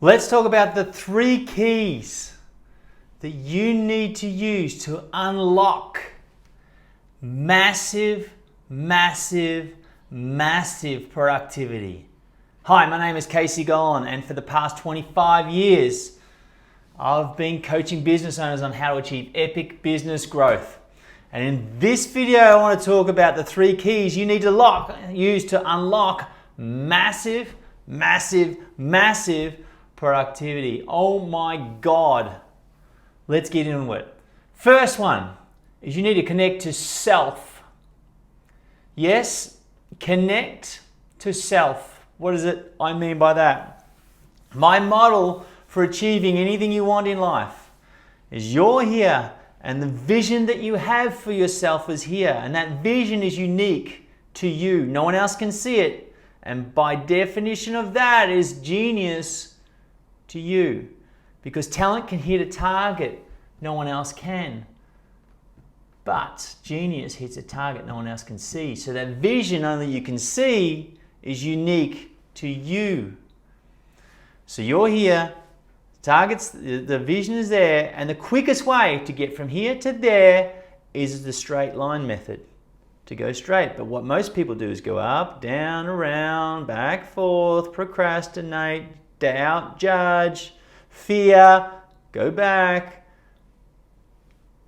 Let's talk about the 3 keys that you need to use to unlock massive, massive, massive productivity. Hi, my name is Gollan, and for the past 25 years, I've been coaching business owners on how to achieve epic business growth. And in this video, I want to talk about the 3 keys you need to use to unlock massive, massive, massive productivity. Oh my God. Let's get into it. First one is you need to connect to self. Yes, connect to self. What does I mean by that? My model for achieving anything you want in life is you're here and the vision that you have for yourself is here, and that vision is unique to you. No one else can see it, and by definition of that is genius to you, because talent can hit a target no one else can, but genius hits a target no one else can see. So that vision only you can see is unique to you. So you're here, targets, the vision is there, and the quickest way to get from here to there is the straight line method, to go straight. But what most people do is go up, down, around, back, forth, procrastinate, doubt, judge, fear, go back,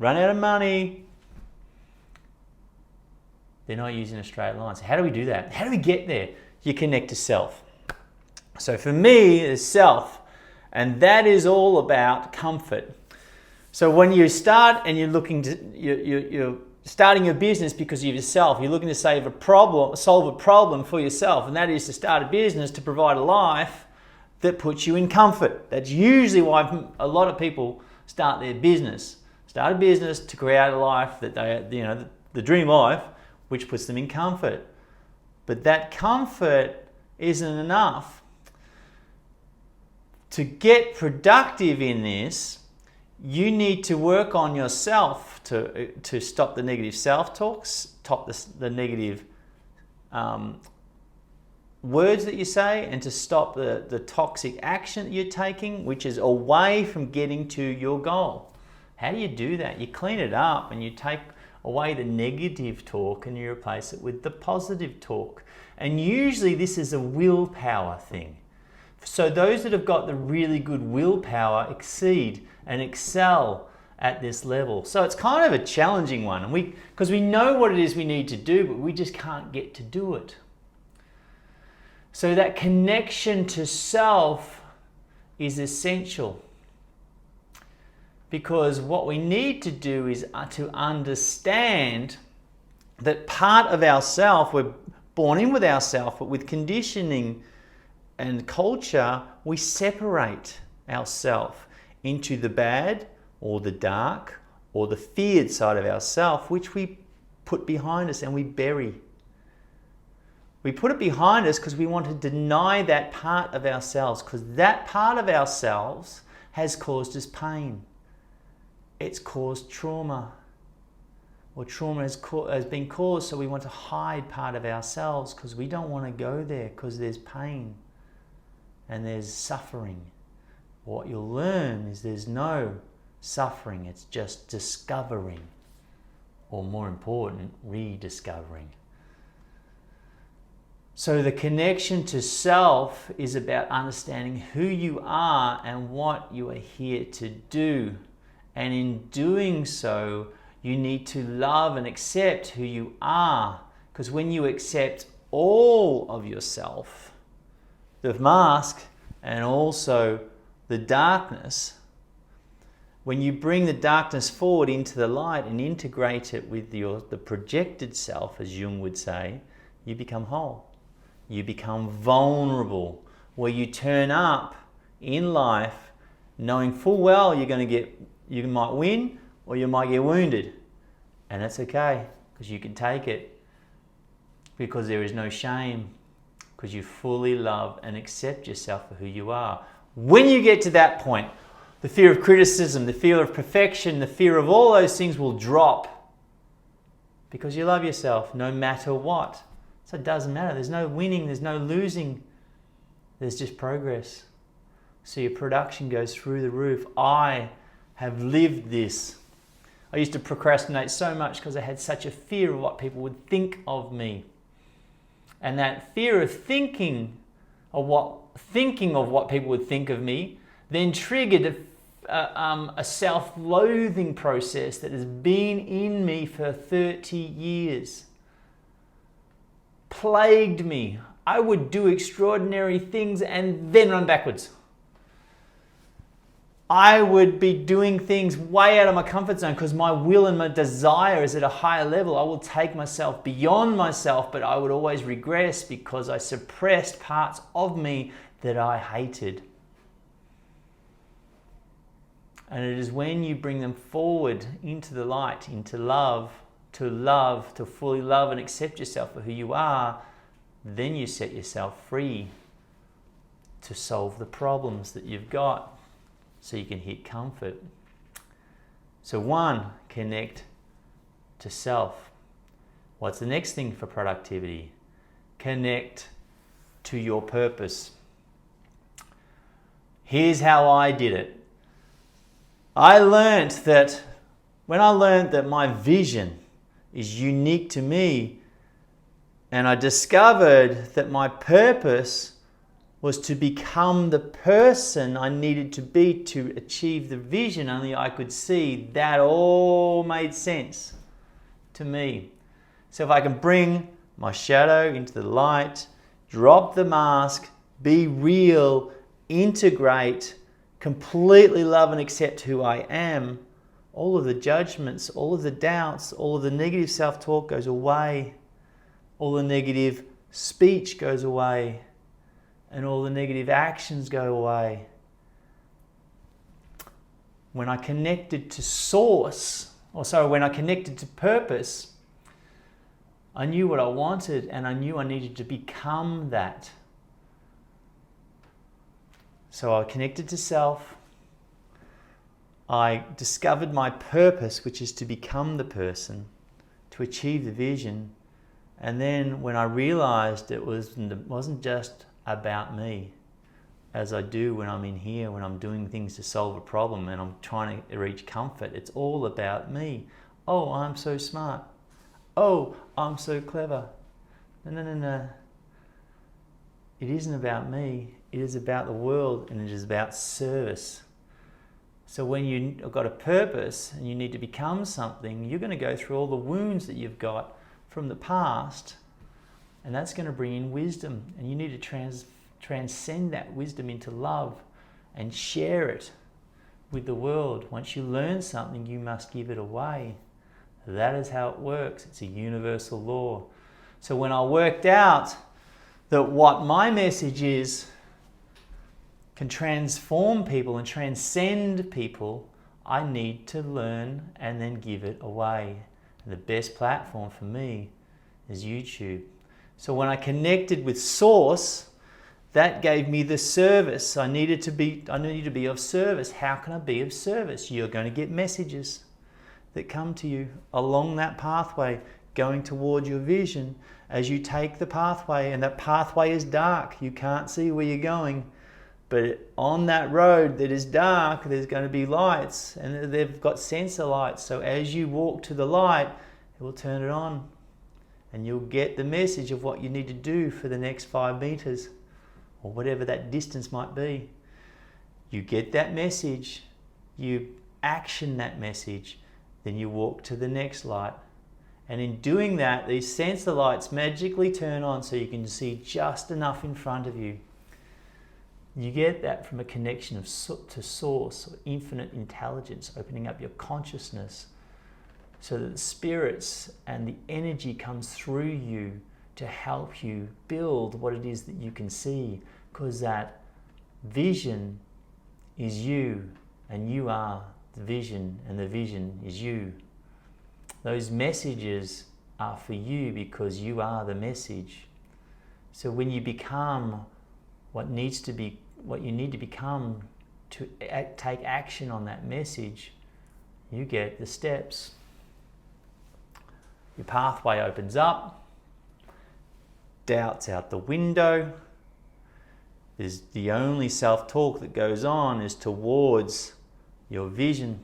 run out of money. They're not using a straight line. So how do we do that? How do we get there? You connect to self. So for me, it's self. And that is all about comfort. So when you start and you're starting your business because of yourself, you're looking to solve a problem for yourself, and that is to start a business to provide a life that puts you in comfort. That's usually why a lot of people start their business. Start a business to create a life that the dream life, which puts them in comfort. But that comfort isn't enough. To get productive in this, you need to work on yourself to stop the negative self-talk, stop the negative words that you say, and to stop the toxic action that you're taking, which is away from getting to your goal. How do you do that? You clean it up and you take away the negative talk and you replace it with the positive talk. And usually this is a willpower thing. So those that have got the really good willpower exceed and excel at this level. So it's kind of a challenging one, because we know what it is we need to do, but we just can't get to do it. So that connection to self is essential, because what we need to do is to understand that part of ourself, we're born in with ourself, but with conditioning and culture, we separate ourselves into the bad or the dark or the feared side of ourselves, which we put behind us and we bury. We put it behind us because we want to deny that part of ourselves, because that part of ourselves has caused us pain. It's caused trauma, or trauma has been caused, so we want to hide part of ourselves because we don't want to go there because there's pain and there's suffering. What you'll learn is there's no suffering, it's just discovering, or more important, rediscovering. So the connection to self is about understanding who you are and what you are here to do. And in doing so, you need to love and accept who you are. Because when you accept all of yourself, the mask and also the darkness, when you bring the darkness forward into the light and integrate it with the projected self, as Jung would say, you become whole. You become vulnerable, where you turn up in life knowing full well you might win or you might get wounded. And that's okay, because you can take it, because there is no shame, because you fully love and accept yourself for who you are. When you get to that point, the fear of criticism, the fear of perfection, the fear of all those things will drop, because you love yourself no matter what. So it doesn't matter. There's no winning, there's no losing. There's just progress. so your production goes through the roof. I have lived this. I used to procrastinate so much because I had such a fear of what people would think of me. And that fear of thinking of what people would think of me then triggered a self-loathing process that has been in me for 30 years. Plagued me. I would do extraordinary things and then run backwards. I would be doing things way out of my comfort zone because my will and my desire is at a higher level. I will take myself beyond myself, but I would always regress because I suppressed parts of me that I hated. And it is when you bring them forward into the light, into love, to fully love and accept yourself for who you are, then you set yourself free to solve the problems that you've got so you can hit comfort. So 1, connect to self. What's the next thing for productivity? Connect to your purpose. Here's how I did it. When I learned that my vision is unique to me, and I discovered that my purpose was to become the person I needed to be to achieve the vision only I could see, that all made sense to me. So if I can bring my shadow into the light, drop the mask, be real, integrate, completely love and accept who I am, all of the judgments, all of the doubts, all of the negative self-talk goes away, all the negative speech goes away, and all the negative actions go away. When I connected to when I connected to purpose, I knew what I wanted and I knew I needed to become that. So I connected to self. I discovered my purpose, which is to become the person, to achieve the vision. And then when I realized it wasn't just about me, as I do when I'm in here, when I'm doing things to solve a problem and I'm trying to reach comfort, it's all about me. Oh, I'm so smart. Oh, I'm so clever. No. It isn't about me. It is about the world, and it is about service. So when you've got a purpose and you need to become something, you're going to go through all the wounds that you've got from the past, and that's going to bring in wisdom, and you need to transcend that wisdom into love and share it with the world. Once you learn something, you must give it away. That is how it works. It's a universal law. So when I worked out that what my message is can transform people and transcend people, I need to learn and then give it away. And the best platform for me is YouTube. So when I connected with Source, that gave me the service. I needed to be of service. How can I be of service? You're going to get messages that come to you along that pathway, going toward your vision. As you take the pathway, and that pathway is dark, you can't see where you're going, but on that road that is dark, there's going to be lights, and they've got sensor lights. So as you walk to the light, it will turn it on, and you'll get the message of what you need to do for the next 5 meters, or whatever that distance might be. You get that message, you action that message, then you walk to the next light. And in doing that, these sensor lights magically turn on so you can see just enough in front of you. You get that from a connection to Source, or infinite intelligence, opening up your consciousness so that the spirits and the energy comes through you to help you build what it is that you can see, because that vision is you, and you are the vision, and the vision is you. Those messages are for you because you are the message. So when you become what you need to become to take action on that message, you get the steps. Your pathway opens up, doubts out the window, is the only self-talk that goes on is towards your vision,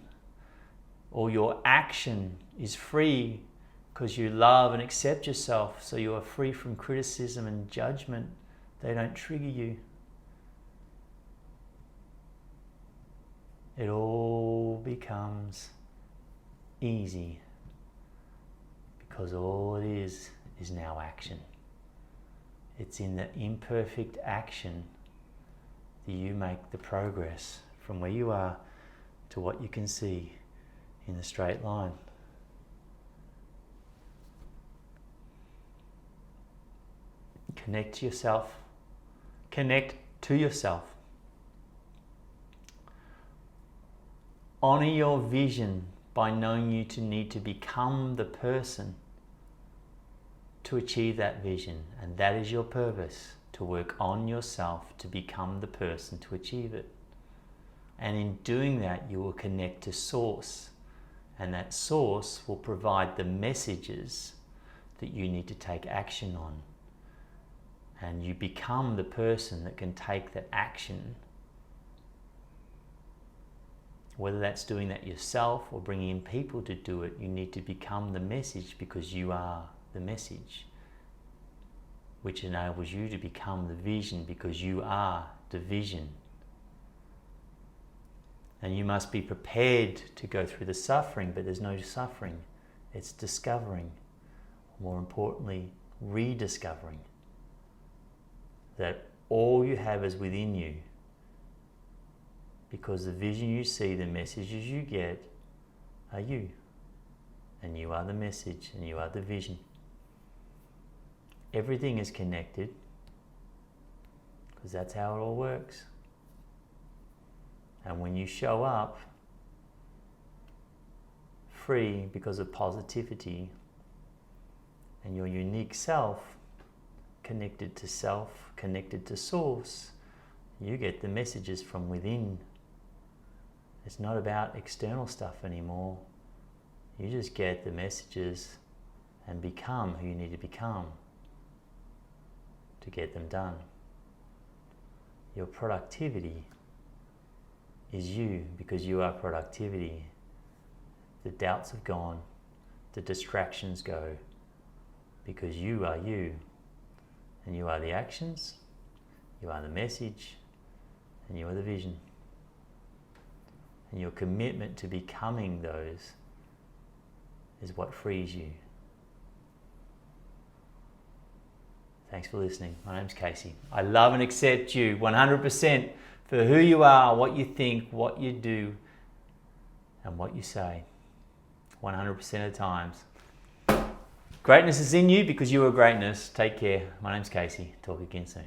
or your action is free because you love and accept yourself, so you are free from criticism and judgment. They don't trigger you. It all becomes easy because all it is now action. It's in the imperfect action that you make the progress from where you are to what you can see in a straight line. Connect to yourself. Connect to yourself. Honor your vision by knowing you to need to become the person to achieve that vision, and that is your purpose, to work on yourself to become the person to achieve it. And in doing that, you will connect to Source, and that Source will provide the messages that you need to take action on. And you become the person that can take that action, whether that's doing that yourself or bringing in people to do it. You need to become the message because you are the message, which enables you to become the vision because you are the vision. And you must be prepared to go through the suffering, but there's no suffering. It's discovering, more importantly, rediscovering that all you have is within you, because the vision you see, the messages you get are you, and you are the message, and you are the vision. Everything is connected because that's how it all works. And when you show up free because of positivity and your unique self, connected to self, connected to Source, you get the messages from within. It's not about external stuff anymore. You just get the messages and become who you need to become to get them done. Your productivity is you because you are productivity. The doubts have gone, the distractions go, because you are you. And you are the actions, you are the message, and you are the vision. And your commitment to becoming those is what frees you. Thanks for listening. My name's Casey. I love and accept you 100% for who you are, what you think, what you do, and what you say. 100% of the times. Greatness is in you because you are greatness. Take care. My name's Casey. Talk again soon.